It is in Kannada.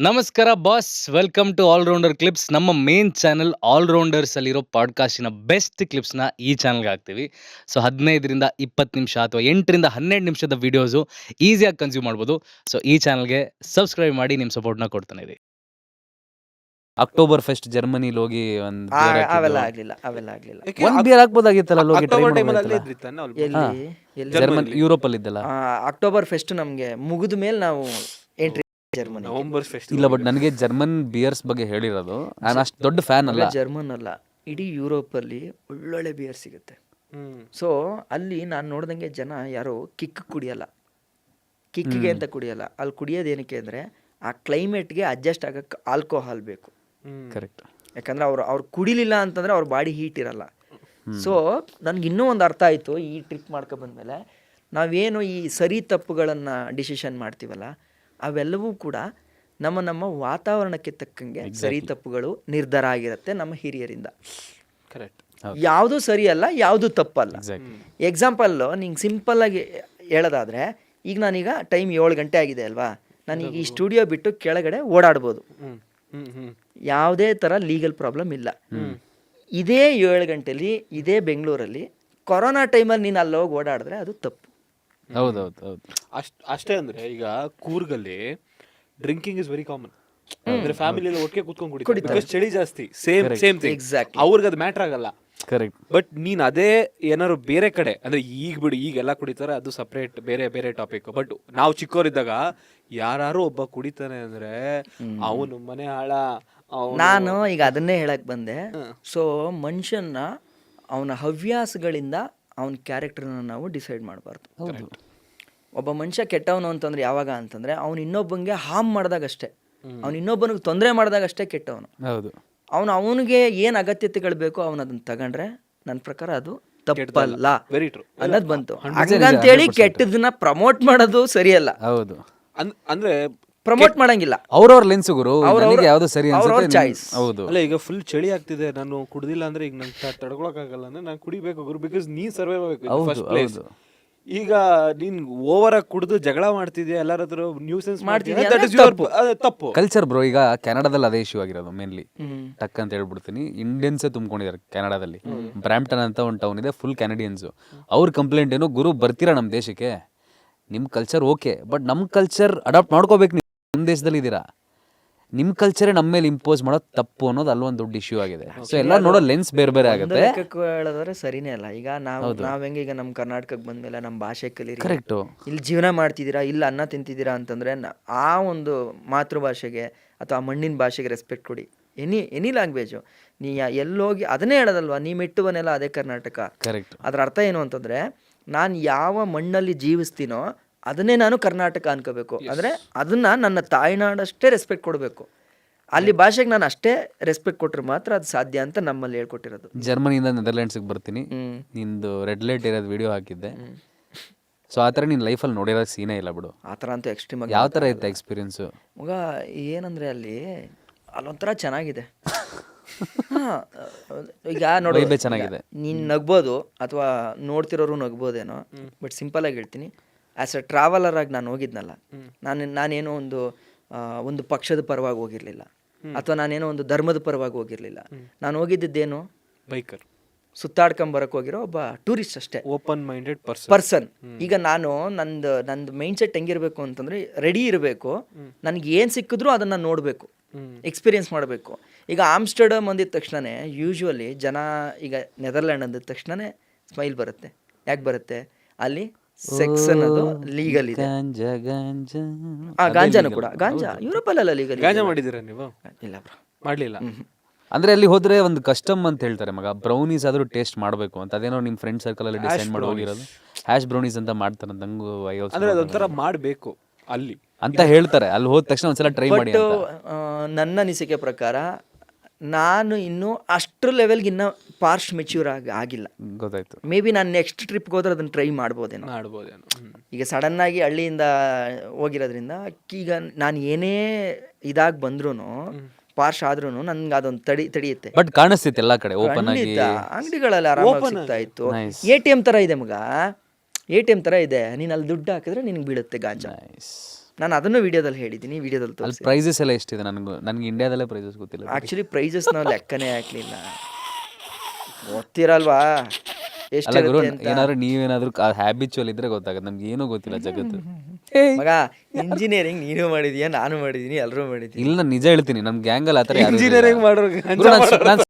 ನಮಸ್ಕಾರ boss, welcome to allrounder clips. ನಮ್ಮ ಮೇನ್ ಚಾನಲ್ ಆಲ್ರೌಂಡರ್ಸ್ ಅಲ್ಲಿರೋ ಪಾಡ್ಕಾಸ್ಟಿನ ಬೆಸ್ಟ್ ಕ್ಲಿಪ್ಸ್ನ ಈ ಚಾನಲ್ಗೆ ಹಾಕ್ತೀವಿ. ಸೊ 15ರಿಂದ 20 ನಿಮಿಷ ಅಥವಾ 8ರಿಂದ 12 ನಿಮಿಷದ ವಿಡಿಯೋಸು ಈಸಿಯಾಗಿ ಕನ್ಸ್ಯೂಮ್ ಮಾಡ್ಬೋದು. ಸೊ ಈ ಚಾನಲ್ಗೆ ಸಬ್ಸ್ಕ್ರೈಬ್ ಮಾಡಿ ನಿಮ್ಮ ಸಪೋರ್ಟ್ನ ಕೊಡ್ತಾನೆ ಇರಿ. ಅಕ್ಟೋಬರ್ ಫೆಸ್ಟ್ ಜರ್ಮನಿಲಿ ಹೋಗಿ ಒಂದು ಅವೆಲ್ಲ ಆಗ್ಲಿಲ್ಲ. ಒಂದು ಬಿಯರ್ ಹಾಕ್ಬೋದಾಗಿತ್ತಲ್ಲ ಹೋಗಿ ಟ್ರೈ ಅಕ್ಟೋಬರ್ ಟೈಮಲ್ಲಿ ಅಲ್ಲೇ ಮಾಡ್ಬೋದಾಗಿತ್ತಲ್ಲ. ಇದ್ರಿ ತಾನೆ ಅವ್ರು? ಎಲ್ಲಿ ಜರ್ಮನಿ ಯೂರೋಪಲ್ಲಿ ಇದ್ದಲ್ಲ. ಅಕ್ಟೋಬರ್ ಫೆಸ್ಟ್ ನಮ್ಗೆ ಮುಗಿದ ಮೇಲೆ ನಾವು ಎಂಟ್ರಿ ಜರ್ಮನಿ. ನವಂಬರ್ ಫೆಸ್ಟ್ ಇಲ್ಲ, ಬಟ್ ನನಗೆ ಜರ್ಮನ್ ಬಿಯರ್ಸ್ ಬಗ್ಗೆ ಹೇಳಿರೋದು. ನಾನು ಅಷ್ಟು ದೊಡ್ಡ ಫ್ಯಾನ್ ಅಲ್ಲ. ಜರ್ಮನ್ ಅಲ್ಲ, ಇಡೀ ಯುರೋಪಲ್ಲಿ ಒಳ್ಳೊಳ್ಳೆ ಬಿಯರ್ ಸಿಗುತ್ತೆ. ಸೊ ಅಲ್ಲಿ ನಾನು ನೋಡ್ದಂಗೆ ಜನ ಯಾರು ಕಿಕ್ ಕುಡಿಯಲ್ಲ, ಕಿಕ್ಗೆ ಅಂತ ಕುಡಿಯಲ್ಲ. ಅಲ್ಲಿ ಕುಡಿಯೋದು ಏನಕ್ಕೆ ಅಂದರೆ ಆ ಕ್ಲೈಮೇಟ್ಗೆ ಅಡ್ಜಸ್ಟ್ ಆಗಕ್ಕೆ ಆಲ್ಕೋಹಾಲ್ ಬೇಕು. ಕರೆಕ್ಟ್. ಯಾಕಂದ್ರೆ ಅವ್ರು ಕುಡಿಲಿಲ್ಲ ಅಂತಂದ್ರೆ ಅವ್ರ ಬಾಡಿ ಹೀಟ್ ಇರಲ್ಲ. ಸೊ ನನ್ಗೆ ಇನ್ನೂ ಒಂದು ಅರ್ಥ ಆಯಿತು ಈ ಟ್ರಿಪ್ ಬಂದಮೇಲೆ. ನಾವೇನು ಈ ಸರಿ ತಪ್ಪುಗಳನ್ನು ಡಿಸಿಷನ್ ಮಾಡ್ತೀವಲ್ಲ, ಅವೆಲ್ಲವೂ ಕೂಡ ನಮ್ಮ ವಾತಾವರಣಕ್ಕೆ ತಕ್ಕಂಗೆ ಸರಿ ತಪ್ಪುಗಳು ನಿರ್ಧಾರ ಆಗಿರುತ್ತೆ ನಮ್ಮ ಹಿರಿಯರಿಂದ. ಕರೆಕ್ಟ್. ಯಾವುದು ಸರಿ ಅಲ್ಲ, ಯಾವುದು ತಪ್ಪಲ್ಲ. ಎಕ್ಸಾಕ್ಟ್ಲಿ. ಎಕ್ಸಾಂಪಲ್ಲು ನಿಂಗೆ ಸಿಂಪಲ್ಲಾಗಿ ಹೇಳೋದಾದರೆ, ಈಗ ನಾನೀಗ ಟೈಮ್ 7 ಗಂಟೆ ಆಗಿದೆ ಅಲ್ವಾ, ನಾನೀಗ ಈ ಸ್ಟುಡಿಯೋ ಬಿಟ್ಟು ಕೆಳಗಡೆ ಓಡಾಡ್ಬೋದು, ಯಾವುದೇ ಥರ ಲೀಗಲ್ ಪ್ರಾಬ್ಲಮ್ ಇಲ್ಲ. ಇದೇ 7 ಗಂಟೆಲಿ ಇದೇ ಬೆಂಗಳೂರಲ್ಲಿ ಕೊರೋನಾ ಟೈಮಲ್ಲಿ ನೀನು ಅಲ್ಲಿ ಹೋಗಿ ಓಡಾಡಿದ್ರೆ ಅದು ತಪ್ಪು. ಹೌದೌದು. ಅಷ್ಟೇ ಅಂದ್ರೆ ಈಗ ಕೂರ್ಗಲ್ಲಿ ಡ್ರಿಂಕಿಂಗ್ ಇಸ್ ವೆರಿ ಕಾಮನ್. ಅಂದ್ರೆ ಫ್ಯಾಮಿಲಿ ಎಲ್ಲ ಒಟ್ಟಿಗೆ ಕೂತ್ಕೊಂಡು ಕುಡಿತಾರೆ, ಬಿಕಾಸ್ ಚಳಿ ಜಾಸ್ತಿ. Same thing. Exactly. ಅವ್ರಿಗೆ ಅದು ಮ್ಯಾಟರ್ ಆಗಲ್ಲ. ಕರೆಕ್ಟ್. ಬಟ್ ನೀನ್ ಅದೇ ಏನಾದ್ರು ಬೇರೆ ಕಡೆ ಅಂದ್ರೆ ಈಗ ಬಿಡು, ಈಗೆಲ್ಲ ಕುಡಿತಾರೆ, ಅದು ಸಪ್ರೇಟ್ ಬೇರೆ ಬೇರೆ ಟಾಪಿಕ್. ಬಟ್ ನಾವು ಚಿಕ್ಕವರಿದ್ದಾಗ ಯಾರು ಒಬ್ಬ ಕುಡಿತಾನೆ ಅಂದ್ರೆ ಅವನು ಮನೆ ಹಾಳ. ನಾನು ಈಗ ಅದನ್ನೇ ಹೇಳಕ್ ಬಂದೆ. ಸೊ ಮನುಷ್ಯನ ಅವನ ಹವ್ಯಾಸಗಳಿಂದ ಅವನ ಕ್ಯಾರೆಕ್ಟರ್ನ ನಾವು ಡಿಸೈಡ್ ಮಾಡಬಾರ್ದು. ಒಬ್ಬ ಮನುಷ್ಯ ಕೆಟ್ಟವನು ಅಂತಂದ್ರೆ ಯಾವಾಗ ಅಂತಂದ್ರೆ ಅವ್ನು ಇನ್ನೊಬ್ಬಂಗೆ ಹಾರ್ಮ್ ಮಾಡಿದಾಗಷ್ಟೇ, ಅವ್ನು ಇನ್ನೊಬ್ಬನಿಗೆ ತೊಂದರೆ ಮಾಡಿದಾಗಷ್ಟೇ ಕೆಟ್ಟವನು. ಹೌದು. ಅವನಿಗೆ ಏನು ಅಗತ್ಯತೆಗಳು ಬೇಕೋ ಅವನು ಅದನ್ನ ತಗೊಂಡ್ರೆ ನನ್ನ ಪ್ರಕಾರ ಅದು ತಪ್ಪಲ್ಲ ವೆರಿ ಟ್ರೂ ಅನ್ನೋದು ಬಂತು. ಹಂಗಂತೇಳಿ ಕೆಟ್ಟದನ್ನ ಪ್ರಮೋಟ್ ಮಾಡೋದು ಸರಿಯಲ್ಲ. ಹೌದು. ಅಂದ್ರೆ ಪ್ರಮೋಟ್ ಮಾಡಂಗಿಲ್ಲ. ಅವ್ರವ್ರ ಲೆನ್ಸ್ ಗುರು, ನನಗೆ ಯಾವ್ದು ಸರಿ ಅವ್ರವ್ರ ಅನ್ಸುತ್ತೆ. choice. ಹೌದು. ಅಲ್ಲ, ಈಗ ಫುಲ್ ಚಳಿ ಆಗ್ತಿದೆ, ನಾನು ಕುಡ್ದಿಲ್ಲ ಅಂದ್ರೆ ಈಗ ನಂಗೆ ತಡ್ಕೊಳಕ್ ಆಗಲ್ಲ ಅಂದ್ರೆ ನಾನು ಕುಡಿಬೇಕು ಗುರು, ಬಿಕಾಸ್ ನೀ ಸರ್ವೈವ್ ಆಗಬೇಕು ಫಸ್ಟ್ ಪ್ಲೇಸ್. ಈಗ ನೀನ್ ಓವರ್ ಆಗಿ ಕುಡಿದು ಜಗಳ ಮಾಡ್ತಿದ್ಯಾ, ಎಲ್ಲರ ಹತ್ರ ನ್ಯೂಸೆನ್ಸ್ ಮಾಡ್ತಿದ್ಯಾ, that is your ತಪ್ಪು. Culture bro. ಈಗ ಕೆನಡಾದಲ್ಲಿ ಅದೇ ಇಶ್ಯೂ ಆಗಿರೋದು ಮೇನ್ಲಿ. ಟಕ್ ಅಂತ ಹೇಳ್ಬಿಡ್ತೀನಿ, ಇಂಡಿಯನ್ಸೇ ತುಂಬ್ಕೊಂಡಿದ್ದಾರೆ ಕೆನಡಾದಲ್ಲಿ. ಬ್ರಾಂಪ್ಟನ್ ಅಂತ ಒಂದು ಟೌನ್ ಇದೆ, ಫುಲ್ ಕೆನಡಿಯನ್ಸ್. ಅವ್ರ ಕಂಪ್ಲೇಂಟ್ ಏನು, ಗುರು ಬರ್ತೀರಾ ನಮ್ಮ ದೇಶಕ್ಕೆ, ನಿಮ್ಮ ಕಲ್ಚರ್ ಓಕೆ, ಬಟ್ ನಮ್ಮ ಕಲ್ಚರ್ ಅಡಾಪ್ಟ್ ಮಾಡ್ಕೋಬೇಕು. ನೀವು ನಮ್ಮ ದೇಶದಲ್ಲಿ ಇದ್ದೀರಾ, ನಿಮ್ಮ ಕಲ್ಚರೇ ನಮ್ಮ ಮೇಲೆ ಇಂಪೋಸ್ ಮಾಡೋದು ತಪ್ಪು ಅನ್ನೋದು ಅಲ್ಲೊಂದು ದೊಡ್ಡ ಇಶ್ಯೂ ಆಗಿದೆ. ಸೊ ಎಲ್ಲ ನೋಡೋ ಲೆನ್ಸ್ ಬೇರೆ ಬೇರೆ ಆಗುತ್ತೆ. ಹೇಳೋದ್ರೆ ಸರಿನೇ ಅಲ್ಲ. ಈಗ ನಾವ್ ಹೆಂಗೆ ಈಗ ನಮ್ಮ ಕರ್ನಾಟಕಕ್ಕೆ ಬಂದ್ಮೇಲೆ ನಮ್ಮ ಭಾಷೆ ಕಲೀರಿ, ಕರೆಕ್ಟು. ಇಲ್ಲಿ ಜೀವನ ಮಾಡ್ತಿದ್ದೀರಾ, ಇಲ್ಲ ಅನ್ನ ತಿಂತಿದ್ದೀರಾ ಅಂತಂದ್ರೆ ಆ ಒಂದು ಮಾತೃಭಾಷೆಗೆ ಅಥವಾ ಮಣ್ಣಿನ ಭಾಷೆಗೆ ರೆಸ್ಪೆಕ್ಟ್ ಕೊಡಿ. ಎನಿ ಲ್ಯಾಂಗ್ವೇಜು ನೀ ಎಲ್ಲೋಗಿ ಅದನ್ನೇ ಹೇಳೋದಲ್ವಾ, ನೀ ಮೆಟ್ಟುವನೆಲ್ಲ ಅದೇ ಕರ್ನಾಟಕ. ಕರೆಕ್ಟ್. ಅದರ ಅರ್ಥ ಏನು ಅಂತಂದ್ರೆ, ನಾನು ಯಾವ ಮಣ್ಣಲ್ಲಿ ಜೀವಿಸ್ತೀನೋ ಅದನ್ನೇ ನಾನು ಕರ್ನಾಟಕ ಅನ್ಕೋಬೇಕು. ಅಂದರೆ ಅದನ್ನ ನನ್ನ ತಾಯ್ನಾಡಷ್ಟೇ ರೆಸ್ಪೆಕ್ಟ್ ಕೊಡಬೇಕು. ಅಲ್ಲಿ ಭಾಷೆಗೆ ನಾನು ಅಷ್ಟೇ ರೆಸ್ಪೆಕ್ಟ್ ಕೊಟ್ಟರೆ ಮಾತ್ರ ಅದು ಸಾಧ್ಯ ಅಂತ ನಮ್ಮಲ್ಲಿ ಹೇಳ್ಕೊಟ್ಟಿರೋದು. ಜರ್ಮನಿಯಿಂದ ನೆದರ್ಲ್ಯಾಂಡ್ಸ್ಗೆ ಬರ್ತೀನಿ, ನಿಂದು ರೆಡ್ ಲೈಟ್ ಇರೋದು ವಿಡಿಯೋ ಹಾಕಿದ್ದೆ. ಸೊ ಆ ಥರ ನೀನು ಲೈಫಲ್ಲಿ ನೋಡಿರೋ ಸೀನೇ ಇಲ್ಲ ಬಿಡು. ಆ ಥರ ಅಂತೂ ಎಕ್ಸ್ಟ್ರೀಮ್ ಆಗಿ. ಯಾವ ಥರ ಇತ್ತು ಎಕ್ಸ್ಪೀರಿಯನ್ಸು? ಮಗ ಏನಂದರೆ ಅಲ್ಲೊಂಥರ ಚೆನ್ನಾಗಿದೆ. ಈಗ ನೋಡಿ, ಚೆನ್ನಾಗಿದೆ. ನೀನು ನಗ್ಬೋದು ಅಥವಾ ನೋಡ್ತಿರೋರು ನಗ್ಬೋದೇನೋ, ಬಟ್ ಸಿಂಪಲ್ ಆಗಿ ಹೇಳ್ತೀನಿ, ಆ್ಯಸ್ ಅ ಟ್ರಾವೆಲರ್ ಆಗಿ ನಾನು ಹೋಗಿದ್ನಲ್ಲ, ನಾನೇನೋ ಒಂದು ಪಕ್ಷದ ಪರವಾಗಿ ಹೋಗಿರಲಿಲ್ಲ, ಅಥವಾ ನಾನೇನೋ ಒಂದು ಧರ್ಮದ ಪರವಾಗಿ ಹೋಗಿರಲಿಲ್ಲ. ನಾನು ಹೋಗಿದ್ದೇನು, ಬೈಕರ್ ಸುತ್ತಾಡ್ಕೊಂಬರಕ್ಕೆ ಹೋಗಿರೋ ಒಬ್ಬ ಟೂರಿಸ್ಟ್ ಅಷ್ಟೇ, ಓಪನ್ ಮೈಂಡೆಡ್ ಪರ್ಸನ್. ಈಗ ನಾನು ನಂದು ಮೈಂಡ್ ಸೆಟ್ ಹೆಂಗಿರ್ಬೇಕು ಅಂತಂದ್ರೆ, ರೆಡಿ ಇರಬೇಕು, ನನಗೆ ಏನು ಸಿಕ್ಕಿದ್ರು ಅದನ್ನು ನೋಡಬೇಕು, ಎಕ್ಸ್ಪೀರಿಯನ್ಸ್ ಮಾಡಬೇಕು. ಈಗ ಆಮ್ಸ್ಟರ್ಡಮ್ ಅಂದಿದ ತಕ್ಷಣನೇ ಯೂಶ್ವಲಿ ಜನ, ಈಗ ನೆದರ್ಲ್ಯಾಂಡ್ ಅಂದಿದ ತಕ್ಷಣನೇ ಸ್ಮೈಲ್ ಬರುತ್ತೆ. ಯಾಕೆ ಬರುತ್ತೆ? ಅಲ್ಲಿ ಸೆಕ್ಸ್ ಅನ್ನೋದು ಲೀಗಲ್ ಇದೆ. ಗಾಂಜಾನು ಕೂಡ, ಗಾಂಜಾ ಯುರೋಪಲ್ಲೆಲ್ಲ ಲೀಗಲ್. ಗಾಂಜಾ ಮಾಡಿದ್ದೀರಾ ನೀವು? ಇಲ್ಲ ಬ್ರೋ, ಮಾಡ್ಲಿಲ್ಲ. ಅಂದ್ರೆ ಅಲ್ಲಿ ಹೋದ್ರೆ ಒಂದು ಕಸ್ಟಮ್ ಅಂತ ಹೇಳ್ತಾರೆ ಮಗ, ಬ್ರೌನೀಸ್ ಆದ್ರೂ ಟೇಸ್ಟ್ ಮಾಡಬೇಕು ಅಂತ. ಅದೇನೋ ನಿಮ್ಮ ಫ್ರೆಂಡ್ ಸರ್ಕಲ್ ಅಲ್ಲಿ ಡಿಸೈಡ್ ಮಾಡಿ ಹೋಗಿರೋದು. ಹ್ಯಾಶ್ ಬ್ರೌನೀಸ್ ಅಂತ ಮಾಡ್ತಾರೆ, ನಂಗೂ ಅಂದ್ರೆ ಅದೊಂಥರ ಮಾಡಬೇಕು ಅಲ್ಲಿ ಅಂತ ಹೇಳ್ತಾರೆ. ಅಲ್ಲಿ ಹೋದ ತಕ್ಷಣ ಒಂದ್ಸಲ ಟ್ರೈ ಮಾಡಿ ಅಂತ. ನನ್ನ ಅನಿಸಿಕೆ ಪ್ರಕಾರ ನಾನು ಇನ್ನೂ ಅಷ್ಟ್ರ ಲೆವೆಲ್ಗೆ ಇನ್ನೂ ಪಾರ್ಶ್ ಮೆಚ್ಯೂರ್ ಆಗಿಲ್ಲ. ಗೊತ್ತಾಯ್ತು. ಮೇ ಬಿ ನಾನು ನೆಕ್ಸ್ಟ್ ಟ್ರಿಪ್ಗೆ ಹೋದ್ರೆ ಅದನ್ನು ಟ್ರೈ ಮಾಡ್ಬೋದೇನೋ. ಈಗ ಸಡನ್ನಾಗಿ ಹಳ್ಳಿಯಿಂದ ಹೋಗಿರೋದ್ರಿಂದ ಈಗ ನಾನು ಏನೇ ಇದಾಗಿ ಬಂದ್ರೂ, ಪಾರ್ಶ್ ಆದ್ರೂ ನನ್ಗೆ ಅದೊಂದು ತಡೆಯುತ್ತೆ. ಬಟ್ ಕಾಣಿಸ್ತಿತ್ತು ಎಲ್ಲ ಕಡೆ ಓಪನ್ ಆಗಿ, ಅಂಗಡಿಗಳಲ್ಲಿ ಆರಾಮಾಗಿ ಸಿಗ್ತಾ ಇತ್ತು. ATM ತರ ಇದೆ ಮಗ, ATM ತರ ಇದೆ. ನೀನು ಅಲ್ಲಿ ದುಡ್ಡು ಹಾಕಿದ್ರೆ ನಿನ್ಗೆ ಬೀಳುತ್ತೆ ಗಾಂಜಾ. ನಾನು ಅದನ್ನು ವಿಡಿಯೋದಲ್ಲಿ ಹೇಳಿದ್ದೀನಿ, ವಿಡಿಯೋದಲ್ಲಿ ಅಲ್ಲಿ ತೋರಿಸಿ. ಪ್ರೈಸಸ್ ಎಲ್ಲ ಎಷ್ಟಿದೆ? ನನಗೆ ಇಂಡಿಯಾದಲ್ಲೇ ಪ್ರೈಸಸ್ ಗೊತ್ತಿಲ್ಲ. ಆ್ಯಕ್ಚುಲಿ ಪ್ರೈಸಸ್ ನಾವು ಲೆಕ್ಕನೇ ಹಾಕ್ಲಿಲ್ಲ, ಗೊತ್ತಿರಲ್ವಾ ಅಲ್ಲ ಎಷ್ಟು ಗುರು, ಏನಾದ್ರು ನೀವೇನಾದ್ರು ಹ್ಯಾಬಿಚುವಲ್ ಇದ್ರೆ ಗೊತ್ತಾಗುತ್ತೆ, ನಮ್ಗೆ ಏನೂ ಗೊತ್ತಿಲ್ಲ ಜಗತ್ತು. ಮಗ ಇಂಜಿನಿಯರಿಂಗ್ ನೀನು ಮಾಡಿದೀಯಾ, ನಾನು ಮಾಡಿದೀನಿ, ಎಲ್ಲರೂ ಮಾಡಿದೀನಿ. ಇಲ್ಲ, ನಾನು ನಿಜ ಹೇಳ್ತೀನಿ, ನಮ್ಮ ಗ್ಯಾಂಗಲ್ಲಿ ಆ ಥರ ಯಾರು ಇಂಜಿನಿಯರಿಂಗ್ ಮಾಡೋರು ಗುರು, ನಾನು